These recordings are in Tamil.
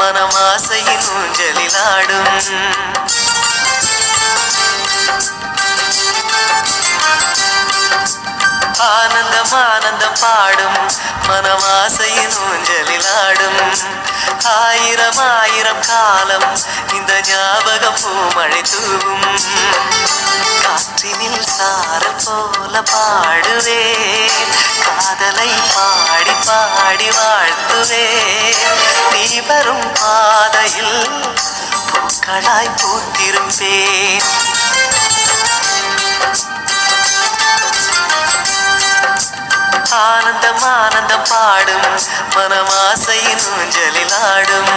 மனமாசையின் ஊஞ்சலிலாடும் ஆனந்தம் ஆனந்தம் பாடும் மனமாசையின் ஊஞ்சலிலாடும் ஆயிரம் ஆயிரம் காலம் இந்த ஞாபகம் பூமழை தூவும் காற்றினில் சாரல் போல பாடுவே காதலை பாடி பாடி வாழ்த்துவே நீ வரும் பாதையில் பூக்களாய் பூத்திருப்பேன் ஆனந்தம் ஆனந்தம் பாடும் மனமாசையின் ஊஞ்சலிலாடும்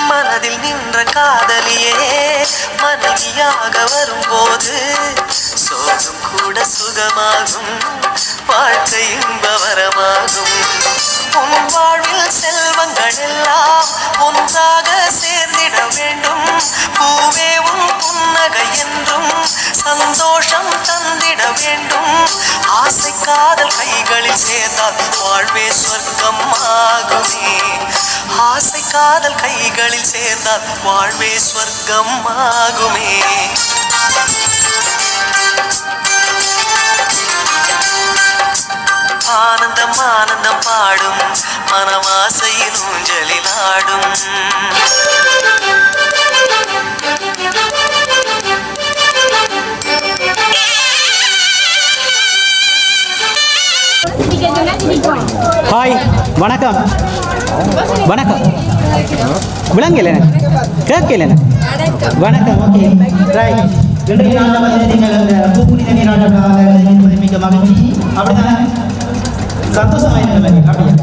மனதில் நின்ற காதலியே மனைவியாக வரும்போது சோகம் கூட சுகமாகும் வாழ்க்கை இன்பவரமாகும் உன் வாழ்வில் செல்வங்கள் எல்லாம் ஒன்றாக சேர்ந்திட வேண்டும் பூவே உன் புன்னகை என்றும் சந்தோஷம் தந்திட வேண்டும் ஆசை காதல் கைகளில் சேர்ந்தால் வாழ்வே சொர்க்கம் ஆகுமே ஆசை காதல் கைகளில் சேர்ந்தால் வாழ்வே சொர்க்கம் ஆகுமே ஆனந்தம் ஆனந்தம் பாடும் மனமாசையின் ஊஞ்சலிலாடும் ஹாய் வணக்கம் வணக்கம் விளங்கல கேட்கல வணக்கம் ஓகே ரைட் இன்றைய நாளில் வந்து நீங்கள் அந்த பூப்புனித நீராட்டமாக மிக மகிழ்ச்சி அப்படிதானே சந்தோஷமாக இருக்கிறது அப்படியா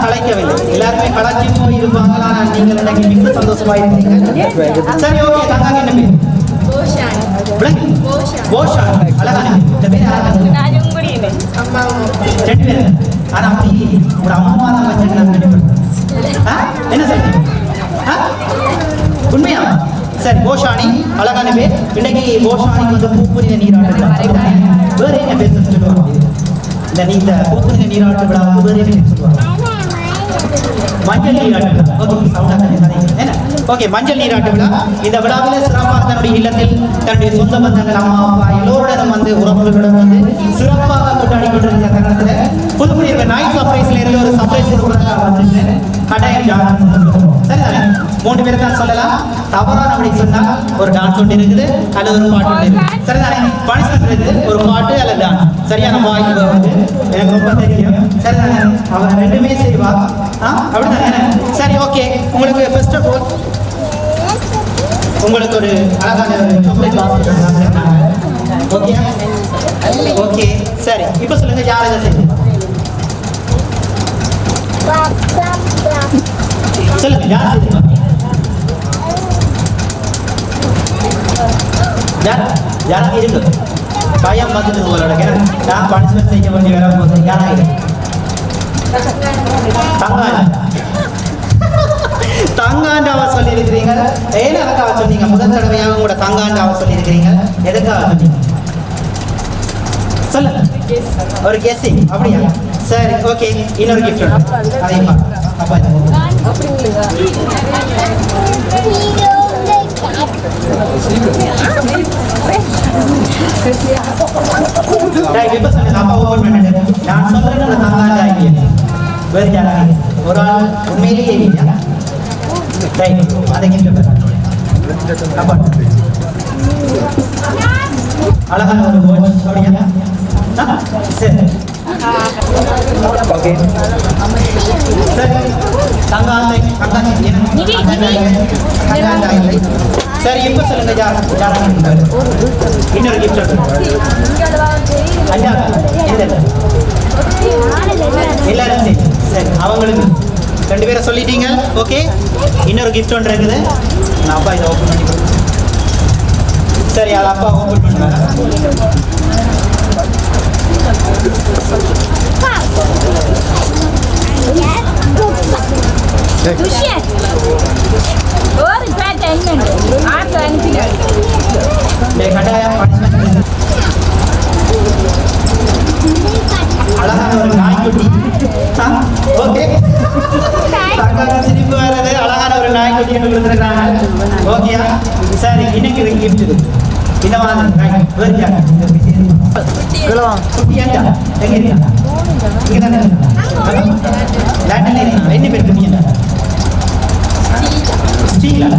கலைக்கவில்லை எல்லாருமே கலைச்சி போய் இருப்பாங்க ஆனால் நீங்கள் எனக்கு மிக சந்தோஷமாக இருக்கிறீங்க சரி ஓகே தங்காங்க என்ன பேர் கோஷா அழகான இந்த பேர் ரெண்டு பேர் ஆனா அப்படி ஒரு அம்மா தான் என்ன சொல்றீங்க உண்மையா சரி கோஷாணி அழகான பேர் இன்னைக்கு கோஷாணிக்கு வந்து பூப்புனித நீராட்டு வேற என்ன பேர் சொல்லுவாங்க இந்த பூப்புனித நீராட்டு விழாவுக்கு வேற என்ன சொல்லுவாங்க மஞ்சள் நீராட்டு விழா ஓகே மஞ்சள் நீராட்டு விழா இந்த விழாவில் சிறப்பாக தன்னுடைய இல்லத்தில் தன்னுடைய சொந்த பந்தங்கள் அம்மா அப்பா எல்லோருடன் வந்து உறவுகளுடன் வந்து சிறப்பாக கொண்டாடி கொண்டிருந்த தருணத்தில் புதுக்குடியிருக்க நாய் சர்ப்ரைஸ்ல இருந்து ஒரு சர்ப்ரைஸ் கொடுக்குறதுக்காக வந்து கட்டாயம் சரிதானே 3 பேர் தான் சொல்லலாம் தவறான அப்படி சொன்னா ஒரு டான்ஸ் ஒன்று இருக்குது அல்லது ஒரு பாட்டு ஒன்று இருக்குது சரிதானே பனிஷ்மெண்ட் இருக்குது ஒரு பாட்டு அல்லது டான்ஸ் சரியான வாய்ப்பு வந்து எனக்கு ரொம்ப தெரியும் சரிதானே அவன் ரெண்டுமே செய்வா அப்படிதானே சரி ஓகே உங்களுக்கு ஃபர்ஸ்ட் ஆஃப் ஆல் உங்களுக்கு ஒரு அழகான சாக்லேட் பாக்ஸ் ஓகே ஓகே சரி இப்போ சொல்லுங்க யார் இதை செய்யுங்க சொல்லுங்க யார் செய்யுங்க யாராக இருக்கு பயம் வந்துட்டு உங்களோட நான் பனிஷ்மெண்ட் செய்ய வேண்டிய வேலை போது யாராக இருக்கு தங்காண்டாவை சொல்லியிருக்கிறீங்க ஏன் எதுக்காக சொன்னீங்க முதல் தடவையாக உங்களோட தங்காண்டாவை சொல்லியிருக்கிறீங்க எதுக்காக சொன்னீங்க சொல்லுங்க ஒரு கெஸ்ஸிங் அப்படியா சரி ஓகே இன்னொரு கிஃப்ட் அதையும் அப்பா இப்போ சொல்லுங்க அப்பா ஓப்பன் பண்ணிட்டு நான் சொல்றேன் தங்காண்டா இல்லையா வேறு யாராக ஒரு ஆள் உண்மையிலேயே இல்லையா ரைட் அதை கிஃப்ட் அப்பா அழகான ஒரு வாட்ச் அப்படியா சரி ஓகே சரி தங்காண்டை தங்காண்டை சரி இப்போ சொல்லுங்க யார் இன்னொரு கிஃப்ட் ஐயா எல்லாரும் சரி சரி அவங்களுக்கு 2 பேரை சொல்லிட்டீங்க ஓகே இன்னொரு கிஃப்ட் ஒன்று இருக்குது நான் அப்பா இதை ஓப்பன் பண்ணி கொடுத்தேன் சரி அதை அப்பா ஓப்பன் பண்ணுவாங்க அழகான ஒரு நாய்க்குட்டி ஓகே சிரிப்பு வர்றது அழகான ஒரு நாய்க்குட்டி கொடுத்துருக்காங்க ஓகேயா சரி இன்னைக்கு இது கிஃப்ட் இது இந்த மாதிரி குட்டி ஏண்டா எங்க இருக்கா இங்க தானே லண்டன்ல இருக்கா என்ன பேர் குட்டி ஏண்டா ஸ்டீலா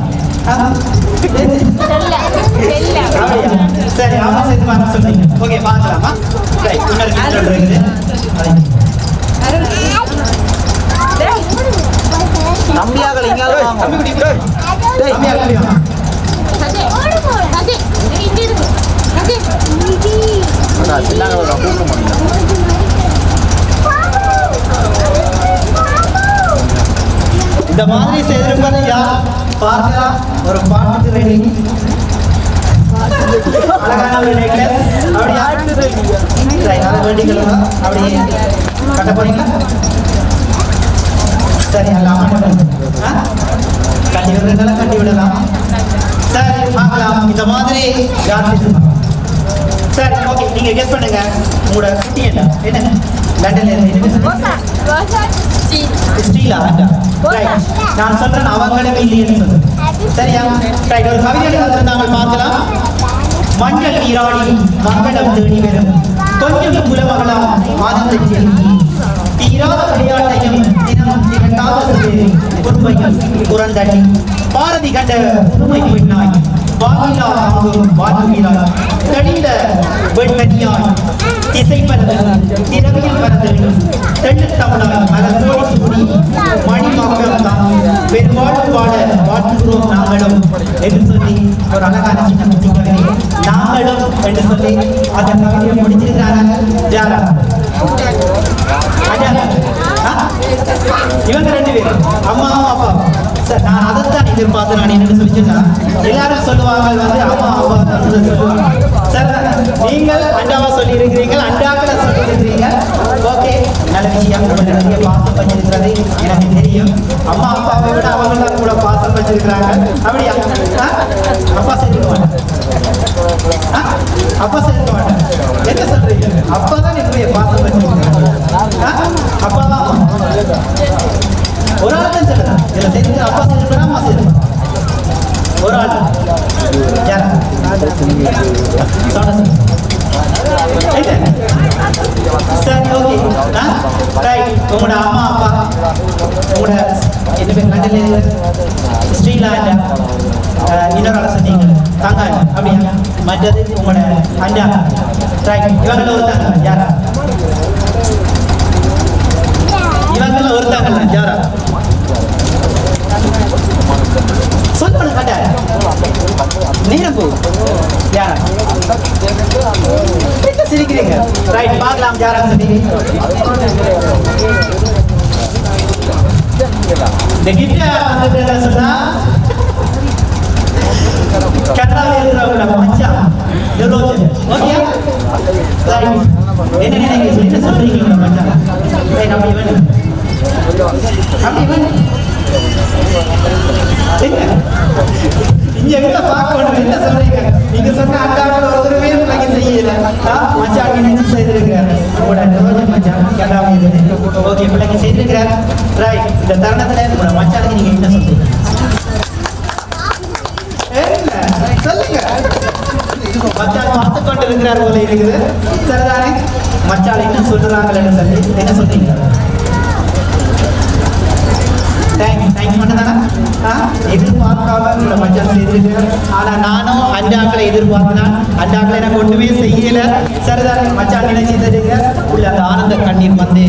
சரி அவங்க சேர்த்து பார்த்து சொல்றீங்க ஓகே பார்க்கலாமா ரைட் இன்னொரு கிஃப்ட் இருக்குது நம்பியாக்கள் இங்க தம்பி குடி தம்பி வாங்க இந்த மாதிரி செய்திருப்பதை யார் பார்க்கலாம் ஒரு பாட்டுக்கு ரெடி அழகான ஒரு நெக்லஸ் அப்படியா அதை வேண்டிக்கலாம் அப்படியே கட்ட போறீங்களா சரி அல்லாம கட்டி விடுறதுனால கட்டி விடலாம் சரி பார்க்கலாம் இந்த மாதிரி யார் செஞ்சிருப்பாங்க சரி ஓகே நீங்க கெஸ் பண்ணுங்க உங்களோட குட்டி என்ன லண்டன்ல ஸ்டீலா ரைட் நான் சொல்றேன் அவங்களுக்கு இல்லைன்னு சொல்றேன் சரியா ரைட் ஒரு கவிதை நாங்கள் பார்க்கலாம் மஞ்சள் நீராடி மங்களம் தேடி வரும் கொஞ்சம் குலமகளாம் ஆனந்த செல்வி தீராத விளையாட்டையும் தினம் திரட்டாத பொறுமையும் புறந்தடி பாரதி கண்ட புதுமை பெண்ணாய் வாங்கிலா ஆகும் வாழ்கிறாய் தெளிந்த வெண்மணியாய் திசை பரந்து திரவியில் பரந்து தெள்ளு தமிழாய் மலர்கோடி சூடி மணி மக்கள் தான் பெரும்பாலும் பாட வாழ்த்துகிறோம் நாங்களும் என்று சொல்லி ஒரு அழகான சின்ன குட்டி கவிதை நாங்களும் என்று சொல்லி அந்த கவிதையை முடிச்சிருக்கிறாங்க யாரா இவங்க 2 பேரும் அம்மாவும் அப்பா சார் நான் அதைத்தான் எதிர்பார்த்து நான் என்னன்னு சொல்லிச்சுன்னா எல்லாரும் சொல்லுவாங்க வந்து அம்மா அப்பா தான் சொல்லுவாங்க சார் நீங்கள் அண்டாவா சொல்லி இருக்கிறீங்க அண்டாக்களை சொல்லி இருக்கிறீங்க ஓகே நல்ல விஷயம் நிறைய பாசம் வச்சிருக்கிறது எனக்கு தெரியும் அம்மா அப்பாவை விட அவங்க கூட பாசம் வச்சிருக்கிறாங்க அப்படியா அப்பா சேர்க்க மாட்டேன் அப்பா சேர்க்க மாட்டேன் என்ன சொல்றீங்க அப்பா தான் என்னுடைய பாசம் வச்சிருக்கிறாங்க அப்பா தான் ஒரு ஆள் தான் சொல்லுங்க இதுல சேர்த்து அப்பா சேர்த்து அம்மா சேர்த்து ஒரு ஆள் யாரா சரி ஓகே ரைட் உங்களோட அம்மா அப்பா உங்களோட என்ன பேர் கண்டல ஸ்ரீலாண்ட இன்னொரு ஆள் சொன்னீங்க தாங்காய் அப்படியா மற்றது உங்களோட அண்டா ரைட் இவங்கள ஒருத்தாங்க யாரா இவங்கள ஒருத்தாங்கல்ல யாரா சொல்லணும் கண்டா நேரம் போகும் யாரா சிரிக்கிறீங்க ரைட் பார்க்கலாம் யாரா சொல்லி இந்த கிஃப்ட் வந்து சொன்னா கனடாவில் இருக்கிறவங்கள மச்சான் ஓகே ரைட் என்ன நினைக்கிறீங்க என்ன சொல்றீங்க மச்சான் ரைட் அப்படி வேணும் அப்படி வேணும் இங்க என்ன பார்க்கணும் என்ன சொல்றீங்க நீங்க சொன்ன அண்டாவில் ஒருத்தருமே எனக்கு செய்யல மச்சான் நினைச்சு செய்திருக்கிறார் உங்களோட ரோஜன் மச்சான் கனடாவில் ஓகே பிள்ளைங்க செய்திருக்கிறார் ரைட் இந்த தருணத்துல உங்களோட மச்சானுக்கு நீங்க என்ன சொல்றீங்க சொல்லுங்க மச்சான் பார்த்து கொண்டு இருக்கிறார் போல இருக்குது சரிதானே மச்சான் என்ன சொல்றாங்கன்னு சொல்லி என்ன சொல்றீங்க தேங்க்ஸ் மட்டும்தானா எதிர்பார்க்காம உங்களோட மச்சான் செய்திருக்கிறேன் ஆனா நானும் அண்டாக்களை எதிர்பார்த்தேன் அண்டாக்களை எனக்கு ஒன்றுமே செய்யல சரிதானே மச்சான் நினைச்சிருக்க உள்ள அந்த ஆனந்த கண்ணீர் வந்து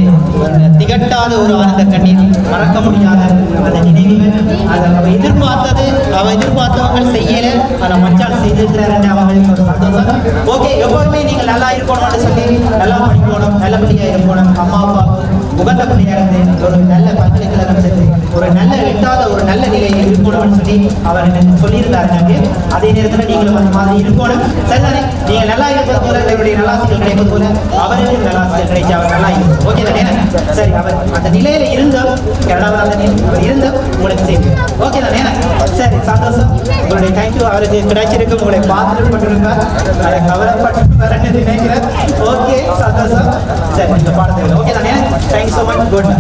திகட்டாத ஒரு ஆனந்த கண்ணீர் மறக்க முடியாத அந்த நினைவுகள் அதை அவ எதிர்பார்த்தவங்க செய்யல ஆனால் மச்சான் செய்திருக்கிறாரு அவங்களுக்கு ஒரு சந்தோஷம். ஓகே, எப்போதுமே நீங்கள் நல்லா இருக்கணும்னு சொல்லி நல்லா படிக்கணும், நல்ல பிள்ளையாக இருக்கணும், அம்மா அப்பாவுக்கு உகந்த பிள்ளையாக இருந்து ஒரு நல்ல பல்கலைக்கழகம் சென்று ஒரு நல்ல எட்டாத ஒரு நல்ல நிலையை இருக்கணும்னு சொல்லி அவர் எனக்கு சொல்லியிருந்தாரு. அதே நேரத்தில் நீங்களும் அந்த மாதிரி இருக்கணும். சரிதானே? நீங்கள் நல்லா இருப்பது போல என்னுடைய நல்லாசிகள் கிடைப்பது போல அவருக்கு நல்லாசிகள் கிடைச்சா அவர் நல்லா இருக்கும். ஓகே தானே? சரி, அவர் அந்த நிலையில இருந்தோம், கனடாவில் அந்த நிலையில் இருந்தோம், உங்களுக்கு செய்து ஓகே தானே? சரி, சந்தோஷம். உங்களுடைய தேங்க்யூ. அவருக்கு கிடைச்சிருக்கு, உங்களை பார்த்துட்டு கொண்டிருப்பார், அதை கவலைப்பட்டு வரேன்னு நினைக்கிறேன். ஓகே, சந்தோஷம். சரி, இந்த பாடத்தை ஓகே தானே? Thank you so much. குட்.